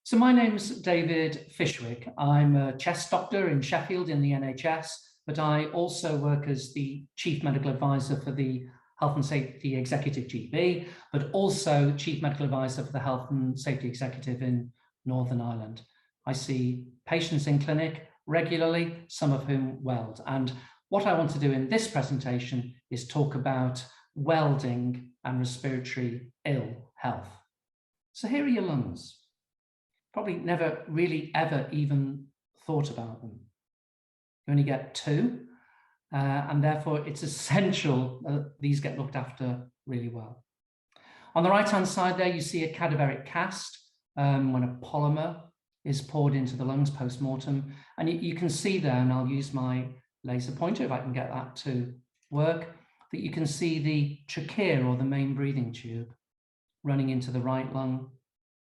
So my name's David Fishwick. I'm a chest doctor in Sheffield in the NHS, but I also work as the Chief Medical Advisor for the Health and Safety Executive GB, but also Chief Medical Advisor for the Health and Safety Executive in Northern Ireland. I see patients in clinic regularly, some of whom weld. And what I want to do in this presentation is talk about welding and respiratory ill health. So here are your lungs. Probably never really ever even thought about them. You only get two, and therefore it's essential that these get looked after really well. On the right-hand side there, you see a cadaveric cast when a polymer is poured into the lungs post-mortem. And you can see there, and I'll use my laser pointer if I can get that to work, that you can see the trachea, or the main breathing tube, running into the right lung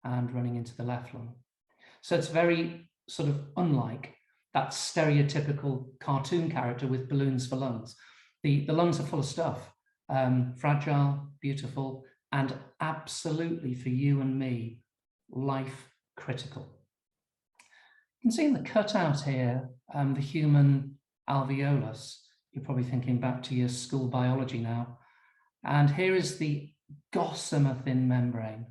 and running into the left lung. So it's very sort of unlike that stereotypical cartoon character with balloons for lungs. The lungs are full of stuff, fragile, beautiful, and absolutely for you and me, life critical. You can see in the cutout here, the human alveolus. You're probably thinking back to your school biology now. And here is the gossamer thin membrane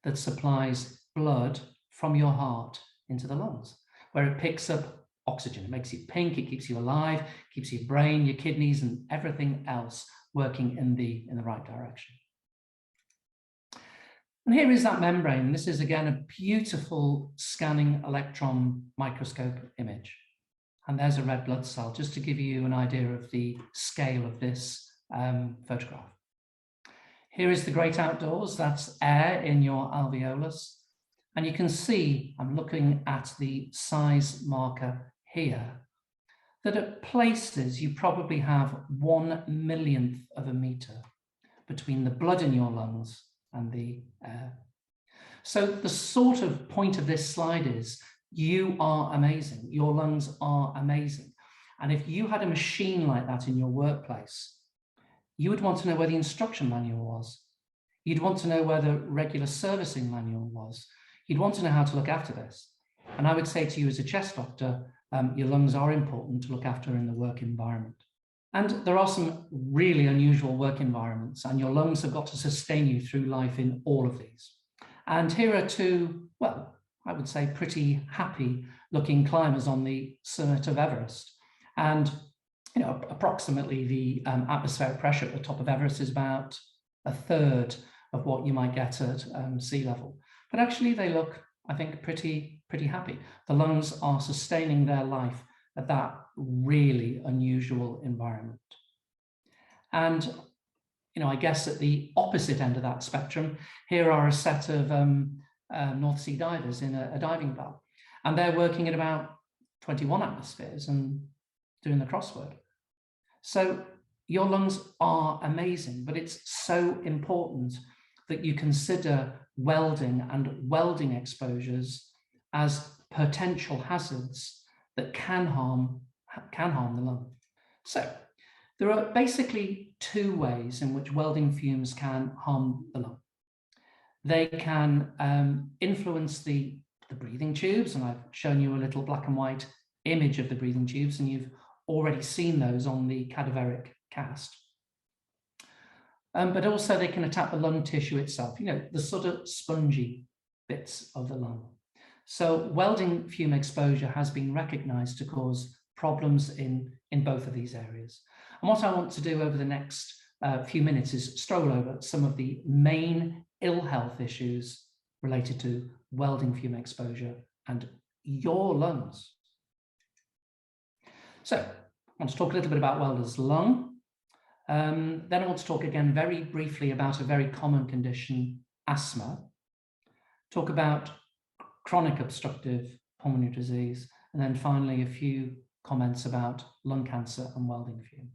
that supplies blood from your heart into the lungs, where it picks up oxygen. It makes you pink, it keeps you alive, keeps your brain, your kidneys, and everything else working in the right direction. And here is that membrane. This is again a beautiful scanning electron microscope image. And there's a red blood cell, just to give you an idea of the scale of this photograph. Here is the great outdoors. That's air in your alveolus. And you can see, I'm looking at the size marker here, that at places you probably have 1/1,000,000th of a meter between the blood in your lungs and the air. So the sort of point of this slide is, you are amazing. Your lungs are amazing. And if you had a machine like that in your workplace, you would want to know where the instruction manual was. You'd want to know where the regular servicing manual was. You'd want to know how to look after this. And I would say to you as a chest doctor, your lungs are important to look after in the work environment. And there are some really unusual work environments, and your lungs have got to sustain you through life in all of these. And here are two, well, I would say pretty happy looking climbers on the summit of Everest. And approximately the atmospheric pressure at the top of Everest is about 1/3 of what you might get at sea level. But actually they look, I think, pretty happy. The lungs are sustaining their life at that really unusual environment. And, I guess at the opposite end of that spectrum, here are a set of North Sea divers in a diving bell. And they're working at about 21 atmospheres and doing the crossword. So your lungs are amazing, but it's so important that you consider welding and welding exposures as potential hazards that can harm the lung. So there are basically two ways in which welding fumes can harm the lung. They can influence the breathing tubes, and I've shown you a little black and white image of the breathing tubes, and you've already seen those on the cadaveric cast. But also they can attack the lung tissue itself, the sort of spongy bits of the lung. So welding fume exposure has been recognized to cause problems in both of these areas. And what I want to do over the next few minutes is stroll over some of the main ill health issues related to welding fume exposure and your lungs. So I want to talk a little bit about welder's lung. Then I want to talk again very briefly about a very common condition, asthma. Talk about chronic obstructive pulmonary disease, and then finally a few comments about lung cancer and welding fume.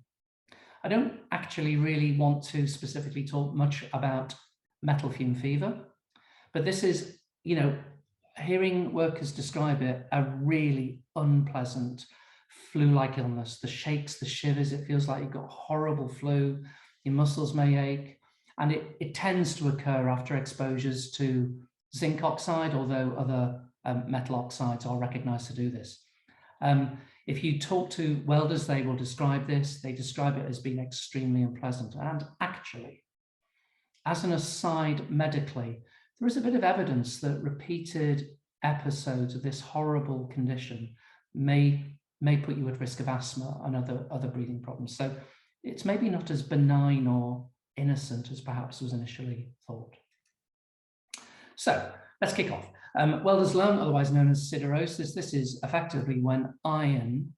I don't actually really want to specifically talk much about metal fume fever, but this is, hearing workers describe it, a really unpleasant flu-like illness. The shakes, the shivers, it feels like you've got horrible flu, your muscles may ache, and it tends to occur after exposures to zinc oxide, although other metal oxides are recognized to do this. If you talk to welders, they will describe this. They describe it as being extremely unpleasant. And actually, as an aside medically, there is a bit of evidence that repeated episodes of this horrible condition may put you at risk of asthma and other breathing problems. So it's maybe not as benign or innocent as perhaps was initially thought. So let's kick off. Welder's lung, otherwise known as siderosis. This is effectively when iron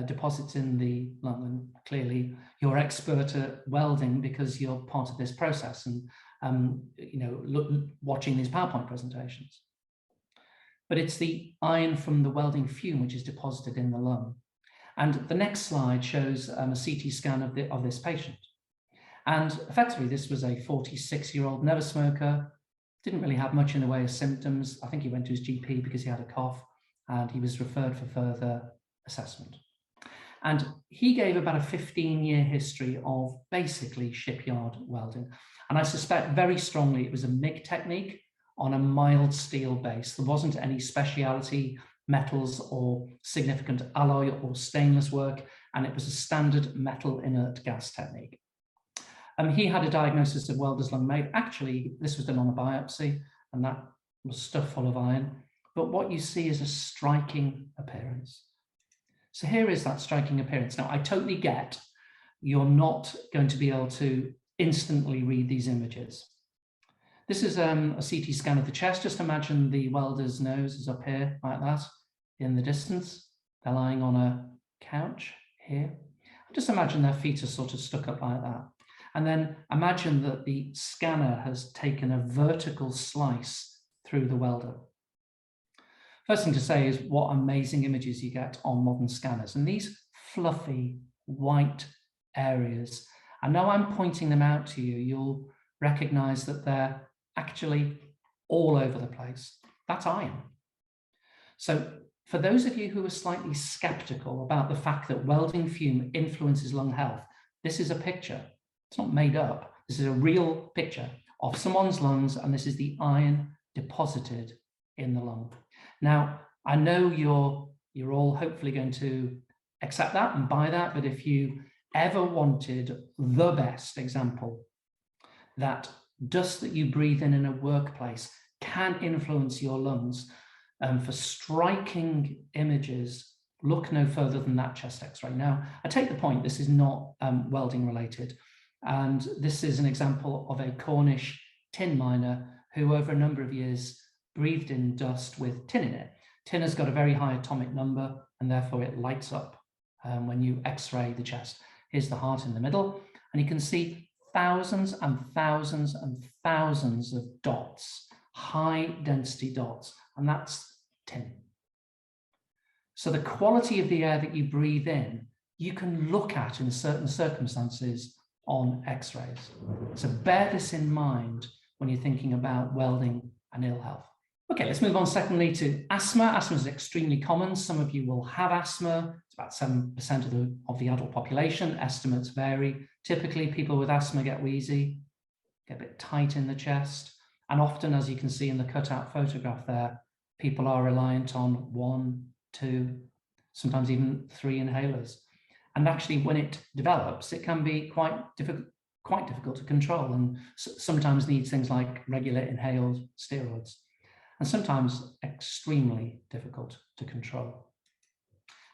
deposits in the lung, and clearly you're expert at welding because you're part of this process and watching these PowerPoint presentations. But it's the iron from the welding fume which is deposited in the lung. And the next slide shows a CT scan of this patient. And effectively, this was a 46-year-old never smoker, didn't really have much in the way of symptoms. I think he went to his GP because he had a cough, and he was referred for further assessment. And he gave about a 15-year history of basically shipyard welding. And I suspect very strongly it was a MIG technique on a mild steel base. There wasn't any speciality metals or significant alloy or stainless work, and it was a standard metal inert gas technique. He had a diagnosis of Welder's lung made. Actually, this was done on a biopsy, and that was stuffed full of iron. But what you see is a striking appearance. So here is that striking appearance. Now, I totally get you're not going to be able to instantly read these images. This is a CT scan of the chest. Just imagine the welder's nose is up here like that in the distance. They're lying on a couch here. Just imagine their feet are sort of stuck up like that. And then imagine that the scanner has taken a vertical slice through the welder. First thing to say is what amazing images you get on modern scanners. And these fluffy white areas, and now I'm pointing them out to you, you'll recognize that they're actually all over the place. That's iron. So for those of you who are slightly skeptical about the fact that welding fume influences lung health, this is a picture. It's not made up. This is a real picture of someone's lungs, and this is the iron deposited in the lung. Now, I know you're all hopefully going to accept that and buy that, but if you ever wanted the best example that dust that you breathe in a workplace can influence your lungs, for striking images, look no further than that chest X-ray. Now, I take the point, this is not welding related. And this is an example of a Cornish tin miner who over a number of years breathed in dust with tin in it. Tin has got a very high atomic number, and therefore it lights up when you X-ray the chest. Here's the heart in the middle, and you can see thousands and thousands and thousands of dots, high density dots, and that's tin. So the quality of the air that you breathe in, you can look at in certain circumstances on X-rays. So bear this in mind when you're thinking about welding and ill health. Okay, let's move on secondly to asthma. Asthma is extremely common. Some of you will have asthma. It's about 7% of the adult population. Estimates vary. Typically, people with asthma get wheezy, get a bit tight in the chest. And often, as you can see in the cutout photograph there, people are reliant on 1, 2, sometimes even 3 inhalers. And actually, when it develops, it can be quite difficult to control, and sometimes needs things like regular inhaled steroids, and sometimes extremely difficult to control.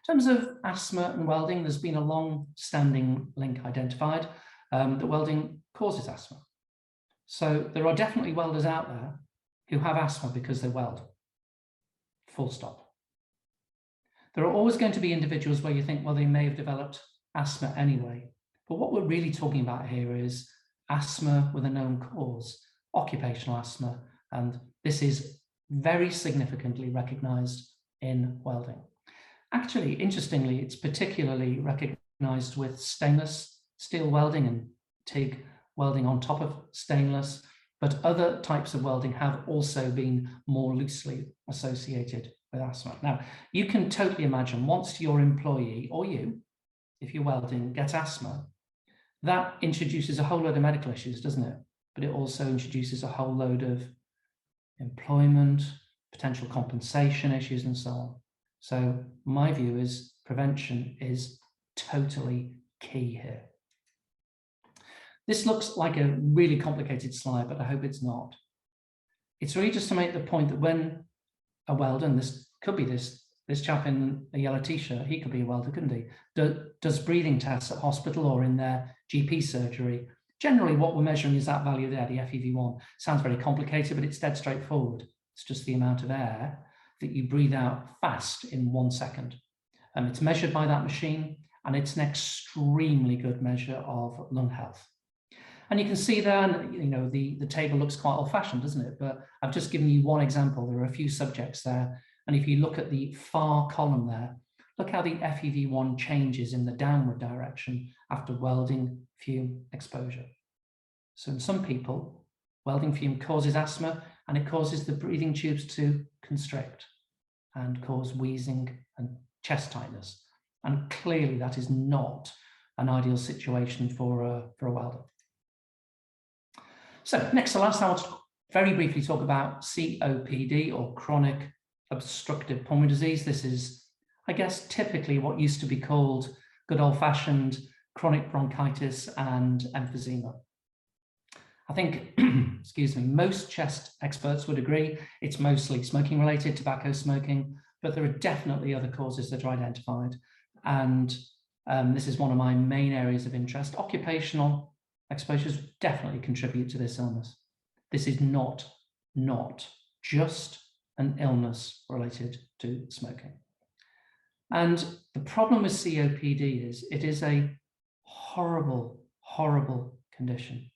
In terms of asthma and welding, there's been a long-standing link identified that welding causes asthma. So there are definitely welders out there who have asthma because they weld. Full stop. There are always going to be individuals where you think, well, they may have developed asthma anyway. But what we're really talking about here is asthma with a known cause, occupational asthma, and this is very significantly recognized in welding. Actually, interestingly, it's particularly recognized with stainless steel welding and TIG welding on top of stainless, but other types of welding have also been more loosely associated with asthma. Now, you can totally imagine once your employee or you, if you're welding, gets asthma, that introduces a whole load of medical issues, doesn't it? But it also introduces a whole load of employment, potential compensation issues, and so on. So my view is prevention is totally key here. This looks like a really complicated slide, but I hope it's not. It's really just to make the point that when a welder, and this could be this chap in a yellow t-shirt, he could be a welder, couldn't he? Does breathing tests at hospital or in their GP surgery. Generally, what we're measuring is that value there, the FEV1. Sounds very complicated, but it's dead straightforward. It's just the amount of air that you breathe out fast in 1 second. It's measured by that machine, and it's an extremely good measure of lung health. And you can see there, you know, the table looks quite old-fashioned, doesn't it? But I've just given you one example. There are a few subjects there. And if you look at the far column there, look how the FEV1 changes in the downward direction after welding fume exposure. So in some people, welding fume causes asthma, and it causes the breathing tubes to constrict and cause wheezing and chest tightness. And clearly that is not an ideal situation for a welder. So next to last, I want to very briefly talk about COPD, or chronic obstructive pulmonary disease. This is, I guess, typically what used to be called good old-fashioned chronic bronchitis and emphysema. I think, excuse me, most chest experts would agree it's mostly smoking related, tobacco smoking, but there are definitely other causes that are identified. And this is one of my main areas of interest. Occupational exposures definitely contribute to this illness. This is not just an illness related to smoking. And the problem with COPD is it is a horrible, horrible condition.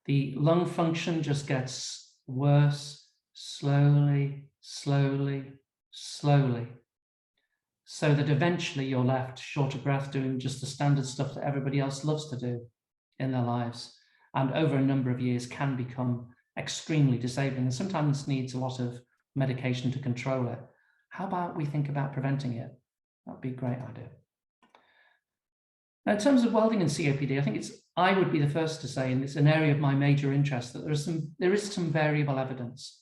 The lung function just gets worse, slowly, slowly, slowly, so that eventually you're left short of breath doing just the standard stuff that everybody else loves to do in their lives, and over a number of years can become extremely disabling and sometimes needs a lot of medication to control it. How about we think about preventing it? That'd be a great idea. Now, in terms of welding and COPD, I think I would be the first to say, and it's an area of my major interest, that there is some variable evidence.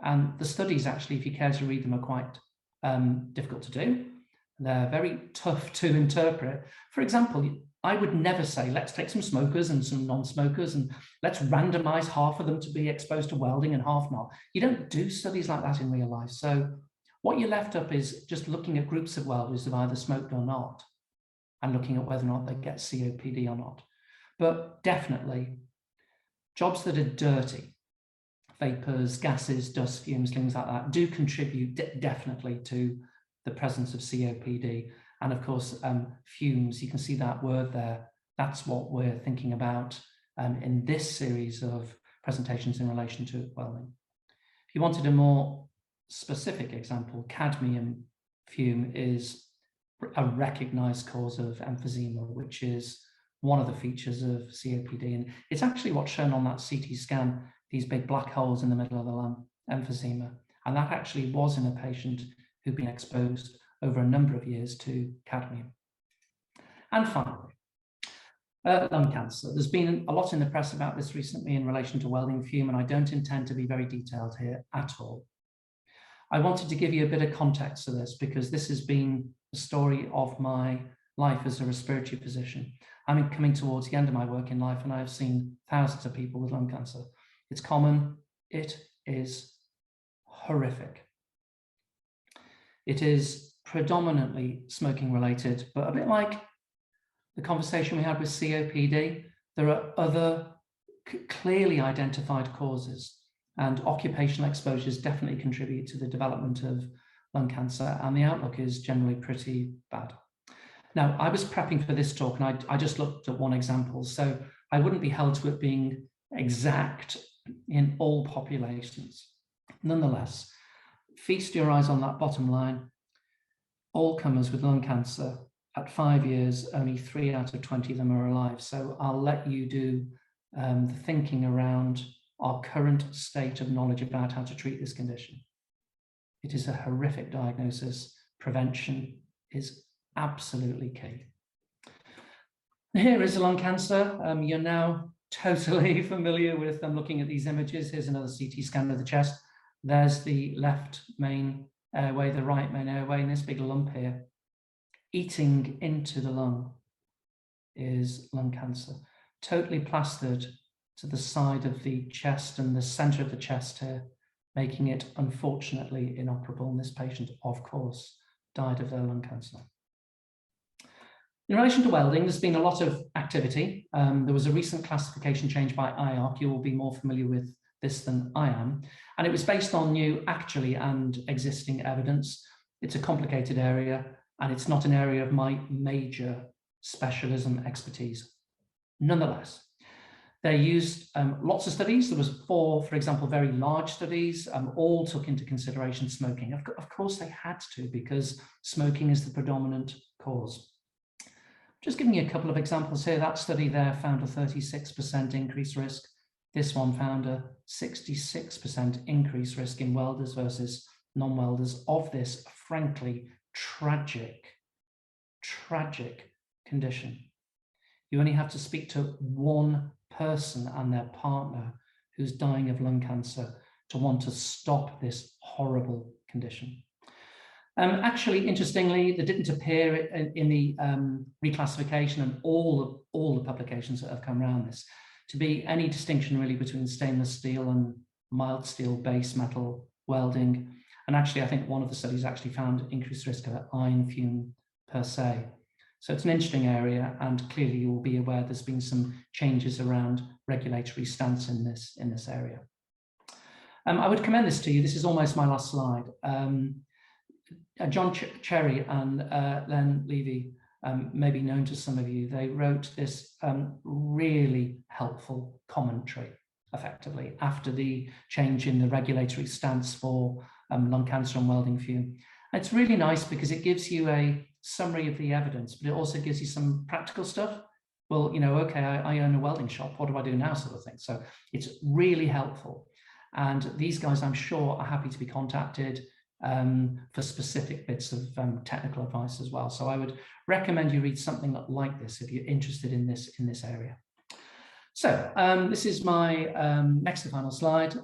And the studies, actually, if you care to read them, are quite difficult to do. They're very tough to interpret. For example, I would never say, let's take some smokers and some non-smokers and let's randomize half of them to be exposed to welding and half not. You don't do studies like that in real life. So what you're left up is just looking at groups of welders who've either smoked or not, and looking at whether or not they get COPD or not. But definitely, jobs that are dirty, vapors, gases, dust, fumes, things like that, do contribute definitely to the presence of COPD. And of course, fumes, you can see that word there. That's what we're thinking about in this series of presentations in relation to welding. If you wanted a more specific example, cadmium fume is a recognized cause of emphysema, which is one of the features of COPD. And it's actually what's shown on that CT scan, these big black holes in the middle of the lung, emphysema. And that actually was in a patient who'd been exposed over a number of years to cadmium. And finally, lung cancer. There's been a lot in the press about this recently in relation to welding fume, and I don't intend to be very detailed here at all. I wanted to give you a bit of context to this because this has been the story of my life as a respiratory physician. I'm coming towards the end of my work in life, and I have seen thousands of people with lung cancer. It's common. It is horrific. It is predominantly smoking related, but a bit like the conversation we had with COPD, there are other clearly identified causes, and occupational exposures definitely contribute to the development of lung cancer, and the outlook is generally pretty bad. Now, I was prepping for this talk, and I just looked at one example, so I wouldn't be held to it being exact in all populations. Nonetheless, feast your eyes on that bottom line. All comers with lung cancer at 5 years, only 3 out of 20 of them are alive. So I'll let you do the thinking around our current state of knowledge about how to treat this condition. It is a horrific diagnosis. Prevention is absolutely key. Here is lung cancer. You're now totally familiar with looking at these images. Here's another CT scan of the chest. There's the left main airway, the right main airway, and this big lump here. Eating into the lung is lung cancer, totally plastered to the side of the chest and the center of the chest here, making it unfortunately inoperable. And this patient, of course, died of their lung cancer. In relation to welding, there's been a lot of activity. There was a recent classification change by IARC. You will be more familiar with this than I am. And it was based on new actually and existing evidence. It's a complicated area, and it's not an area of my major specialism expertise. Nonetheless, they used lots of studies. There was 4, for example, very large studies, all took into consideration smoking. Of course they had to, because smoking is the predominant cause. Just giving you a couple of examples here. That study there found a 36% increased risk. This one found a 66% increased risk in welders versus non-welders of this, frankly, tragic condition. You only have to speak to one person and their partner who's dying of lung cancer to want to stop this horrible condition. Actually, interestingly, there didn't appear in the reclassification and all the publications that have come around this to be any distinction really between stainless steel and mild steel base metal welding. And actually, I think one of the studies actually found increased risk of iron fume per se. So it's an interesting area, and clearly you will be aware there's been some changes around regulatory stance in this area. I would commend this to you. This is almost my last slide. John Cherry and Len Levy may be known to some of you. They wrote this really helpful commentary, effectively, after the change in the regulatory stance for lung cancer and welding fume. It's really nice because it gives you a summary of the evidence, but it also gives you some practical stuff. Well, you know, okay, I own a welding shop. What do I do now, sort of thing. So it's really helpful. And these guys, I'm sure, are happy to be contacted for specific bits of technical advice as well. So I would recommend you read something like this if you're interested in this area. So this is my next to final slide.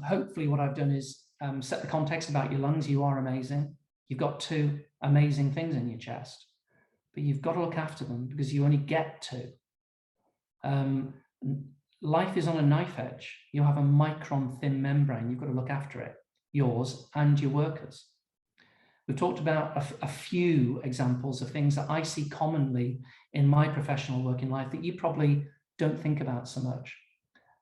Hopefully what I've done is set the context about your lungs. You are amazing. You've got 2 amazing things in your chest, but you've got to look after them because you only get 2. Life is on a knife edge. You have a micron thin membrane. You've got to look after it, yours and your workers. We've talked about a few examples of things that I see commonly in my professional work in life that you probably don't think about so much.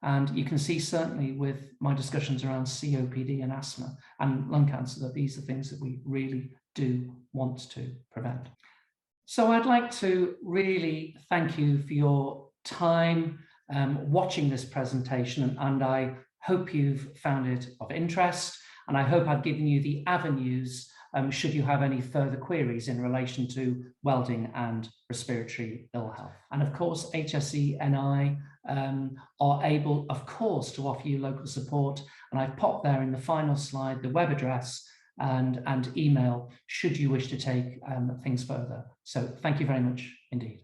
And you can see certainly with my discussions around COPD and asthma and lung cancer that these are things that we really do want to prevent. So I'd like to really thank you for your time watching this presentation, and I hope you've found it of interest, and I hope I've given you the avenues should you have any further queries in relation to welding and respiratory ill health. And of course, HSENI are able, of course, to offer you local support. And I've popped there in the final slide the web address and email should you wish to take things further. So thank you very much indeed.